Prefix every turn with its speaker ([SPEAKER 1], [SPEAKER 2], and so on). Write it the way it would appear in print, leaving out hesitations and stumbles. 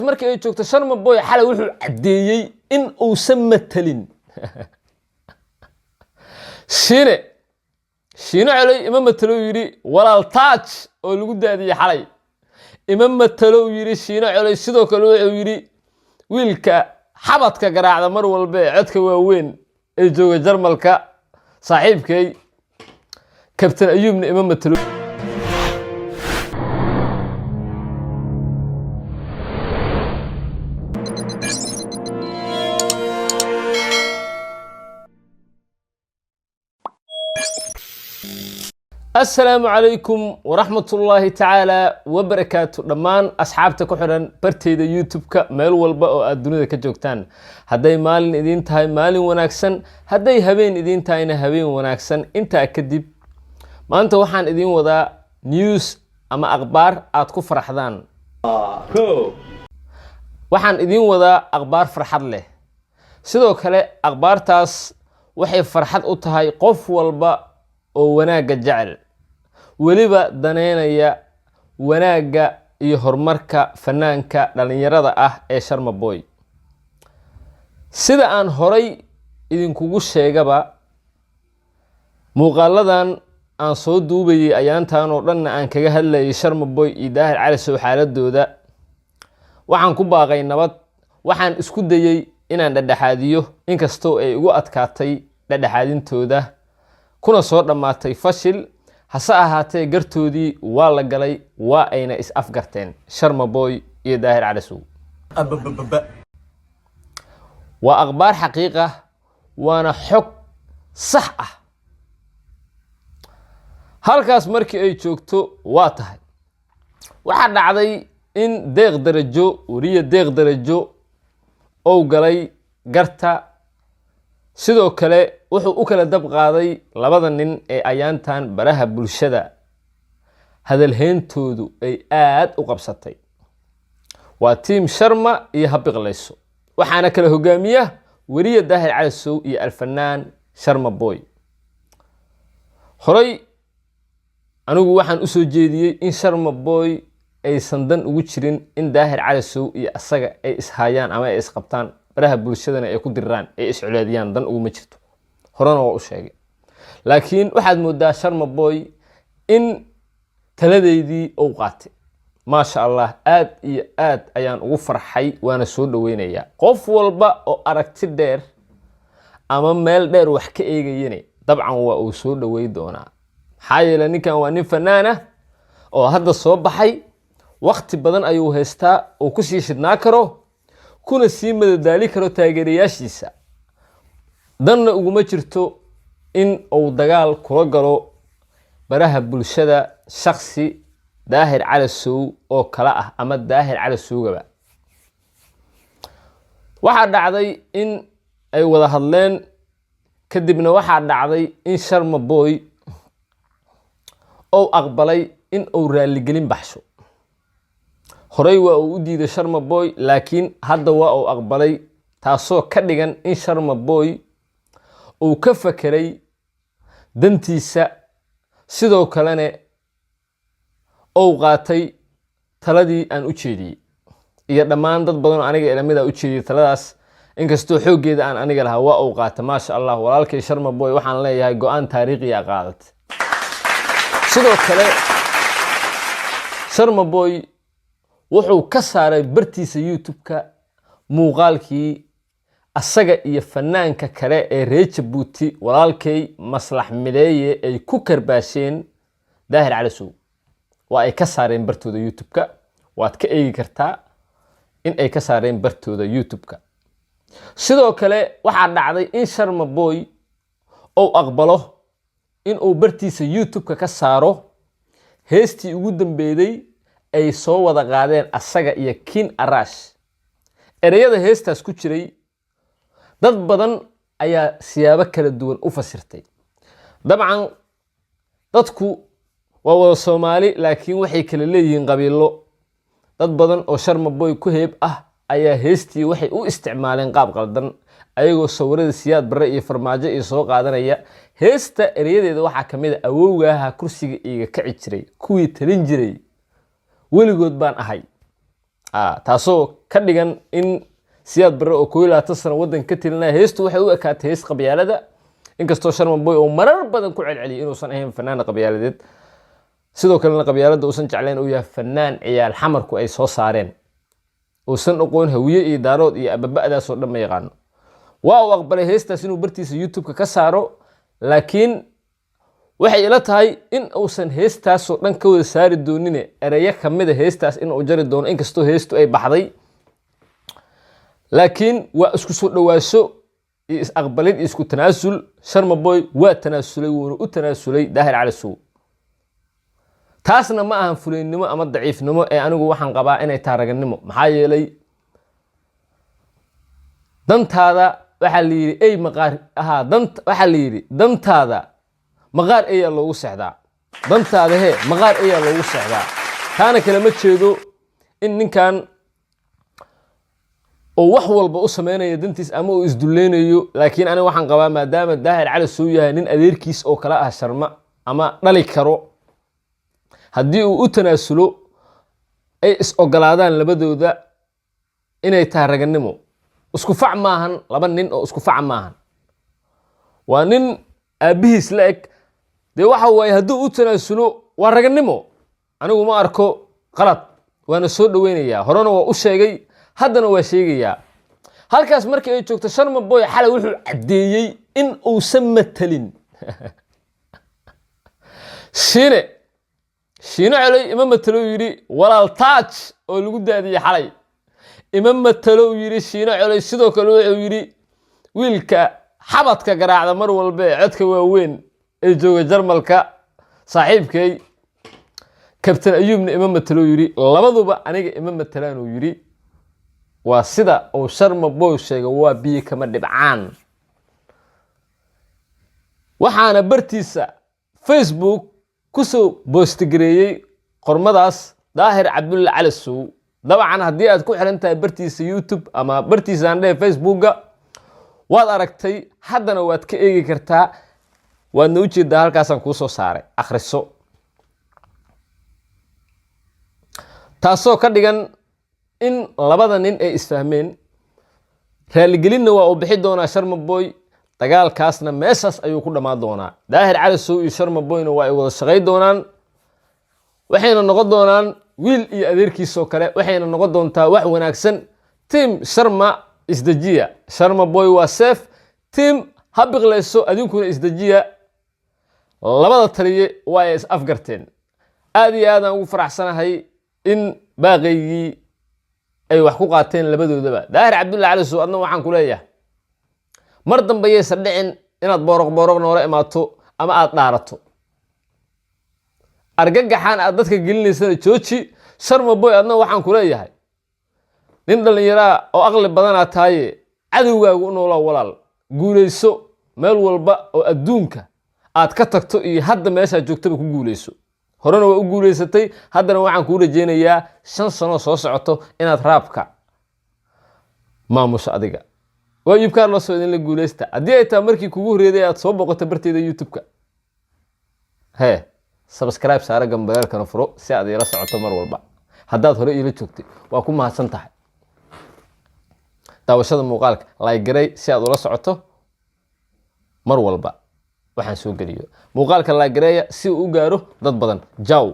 [SPEAKER 1] markii ay joogto Sharma Boy xalay wuxuu cadeeyay in uu samatelin Shiine Coley ima matalo yiri walaal taaj oo lagu daadiyay xalay ima matalo yiri Shiine Coley sidoo kale wuxuu yiri wiilka xabadka garaacda mar walba codka waaweyn ee jooga Jarmalka saaxiibkay Captain Ayubna ima matalo السلام عليكم ورحمة الله تعالى وبركاته دمان أصحابتك وحرن برتيدا يوتيوب كمال والباء الدنيا كجوكتان هداي مالين إدين تاي مالين وناكسن هداي هبين إدين تاينا هبين وناكسن انت أكدب ما انت وحان إدين ودا نيوز أما أخبار أتكو فرحدان وحان إدين ودا أخبار فرحد له سيدو كالي أخبار تاس وحي فرحد أتهاي قف والباء oo wanaaga jecel waliba daneynaya wanaaga iyo horumarka fanaanka dhalinyarada ah ee Sharma Boy sida aan horay idinkugu sheegaba muuqaaladan aan soo duubayay ayaantaan oo dhan aan kaga hadlayay Sharma Boy iyo Daahir Cali Sow xaaladooda waxaan ku baaqay nabad waxaan isku dayay inaan dhadhaxaadiyo inkastoo ay ugu adkaatay dhadhaxaadintooda kuna soo dhamaatay fashil hase ahaatee gartoodii waa la galay waa ayna is afgarteen Sharma Boy iyo Daahir Cali Sow waa akhbaar xaqiiqa waana xog sax ah halkaas markii ay joogto waa tahay waxa dhacday in deeq darajo wariye deeq darajo oo galay garta sidoo kale wuxuu u kala dab qaaday labada nin ee ayaantan baraha bulshada hadalheentoodu ay aad u qabsatay waa team Sharma iyo Habiqleyso waxaana kala hogaamiya wariye Daahir Cali Sow iyo alfanaan Sharma Boy horay anigu waxaan u soo jeediyay in Sharma Boy ay sandan ugu jirin in Daahir Cali Sow iyo asaga ay ishaayaan ama ay isqabtaan baraha bulshadana ay ku diraan ay isculeediyaan dan ugu ma jirto horana waa u sheegay laakiin waxaad moodaa Sharma Boy in taladeedii uu qaatay ma sha Allah aad iyo aad ayaan ugu farxay waana soo dhaweynayaa qof walba oo aragti dheer ama meel dheer wax ka eegayeen dabcan waa uu soo dhaweey doonaa xayela ninkan waa nin fanaana oo hadda soo baxay waqti badan ayuu haystaa oo ku sii shidnaa karo kuna sii madadaali karo taageerayaashiisa danna uguma jirto in uu dagaal kula galo baraha bulshada shakhsi Daahir Cali Sow oo kala ah ama Daahir Cali Sowgaba waxa dhacday in ay wada hadleen kadibna waxa dhacday in Sharma Boy oo aqbalay in uu raali gelin baxsho horay waa uu diiday Sharma Boy laakiin hadda waa uu aqbalay taasoo ka dhigan in Sharma Boy uu ka fakiray dantiisa sidoo kalena oo qaatay taladii aan u jeediyay iyo dhammaan dad badan oo aniga ilaamida u jeediyay taladaas inkastoo xoogeeda aan aniga lahaa waa uu qaatay ma sha Allah walaalkay Sharma Boy waxaan leeyahay go'aan taariikhi ah qaadatay sidoo kale Sharma Boy wuxuu ka saaray bartiisa YouTube-ka muuqaalkii asaga iyo fanaanka kale ee reer Djibouti walaalkay Maslax Mideeye ay ku karbaasheen Daahir Cali Sow waa ay ka saareen bartooda YouTube-ka waad ka eegi kartaa in ay ka saareen bartooda YouTube-ka sidoo kale waxa dhacday in Sharma Boy oo aqbalo in uu bartiisa YouTube-ka ka saaro heestii ugu dambeeyay ay soo wada qaadeen asaga iyo Kin Arash ereyada heestaas ku jiray dad badan ayaa siyaabo kala duwan u fasirtay dabcan dadku waa wada Soomaali laakiin waxay kala leeyihiin qabiilo dad badan oo Sharma Boy ku heeb ah ayaa heestii waxay u isticmaaleen qaab qaldan ayagoo sawirada siyaad bare iyo farmaajo iyo soo qaadanaya heesta ereyadeeda waxa kamid ah awowgaha kursiga iiga kici jiray kuwii talin jiray weligood baan ahay taasoo ka dhigan in siyaad barre oo 21 sano waddan ka tilinaya heestu waxay u ekaatay hees qabyaalada inkastoo Sharma Boy oo marar badan ku celceliyay inuusan ahayn fanaan qabyaaladeed sidoo kalena qabyaalada uusan jeclayn uu yahay fanaan ciyaal xamarku ay soo saareen uusan aqoon hawiye iyo daarood iyo ababadaas oo dhan ma yaqaan waa uu aqbalay heestaas inuu bartiisa YouTube ka saaro laakiin waxay ila tahay in uusan heestaas oo dhan ka wada saari doonin erayo kamid ah heestaas in uu jari doono inkastoo heestu ay baxday laakiin waa isku soo dhawaasho iyo is aqbalid iyo isku tanaasul Sharma Boy waa tanaasulay wuuna u tanaasulay Daahir Cali Sow taasna ma ahan fuleynimo ama daciifnimo ee anigu waxaan qabaa inay taaraganimo maxaa yeelay dantaada waxa la yiri ay maqaar waxa la yiri dantaada maqaar ayaa loogu seexdaa dantaada maqaar ayaa loogu seexdaa taana kale ma jeedo in ninkan oo wax walba u sameeynaya dantiis ama uu isduleynayo laakiin aniga waxaan qabaa maadaama Daahir Cali Sow yahay nin adeerkiis oo kala ah Sharma ama dhali karo haddii uu u tanaasulo ay is ogolaadaan labadooda inay tahay raganimo isku fac maahan laba nin oo isku fac maahan waa nin aabihiis la eg dee waxa waaye hadduu u tanaasulo waa raganimo anigu ma arko qalad waana soo dhaweynayaa horena waa u sheegay haddana waa sheegayaa halkaas markii ay joogto Sharma Boy xalay wuxuu cadeeyay in uusan matalin shiino calay ima matalo yiri walaal taaj oo lagu daadiyay xalay ima matalo yiri shiino calay sidoo kale wuxuu yiri wiilka xabadka garaacda mar walba codka waaweyn ee jooga Jarmalka saaxiibkay Captain Ayubna ima matalo yiri labaduba aniga ima matalaan uu yiri waa sida oo Sharma Boy sheegay waa biyo kama dhibcaan waxaana bartiisa Facebook kusoo boostgareeyay qormadaas Daahir Cabdulla Cali Sow dabcan haddii aad ku xiran tahay bartiisa YouTube ama bartiisa aan dhahay Facebooka waad aragtay haddana waad ka eegi kartaa waadna u jeedaa halkaasaan kuu soo saaray akhriso taasoo ka dhigan in labada nin ay isfahmeen raaligelinna waa uu bixi doonaa Sharma Boy dagaalkaasna meeshaas ayuu ku dhamaan doonaa Daahir Cali Sow iyo Sharma Boyna waa ay wada shaqay doonaan waxayna noqon doonaan wiil iyo adeerkiis oo kale waxayna noqon doontaa wax wanaagsan team Sharma isdajiya Sharma Boy waa safe team habiqlayso adinkuna isdajiya labada taliye waa ay is afgarteen aad iyo aad aan ugu faraxsanahay in baaqaygii ay wax ku qaateen labadoodaba Daahir Cabdulla Cali Sow adna waxaan ku leeyahay mar dambe aysan dhicin inaad booroq noola imaato ama aad dhaarato argagaxan aad dadka gelinaysa jooji Sharma Boy adna waxaan ku leeyahay nin dhalinyaro oo aqli badan tahay cadawgaagu u noolaa walaal guuleyso meel walba oo adduunka aad ka tagto iyo hadda meesha joogtaba ku guuleyso horena waa u guuleysatay haddana waxaan ku rajeynayaa 5 sano soo socoto inaad raabka maamusho adiga waa Ayub Carlos oo idin la guuleysta haddii ay tahay markii kugu horeeday aad soo boqoto barteeda YouTube-ka subscribe saara gambalaalkana furo si aad ila socoto mar walba haddaad hore ila joogtay waa ku mahadsan tahay daawashada muuqaalka like garay si aad ula socoto mar walba waxaan soo geliyo muuqaalka like gareeya si uu u gaaro dad badan jaw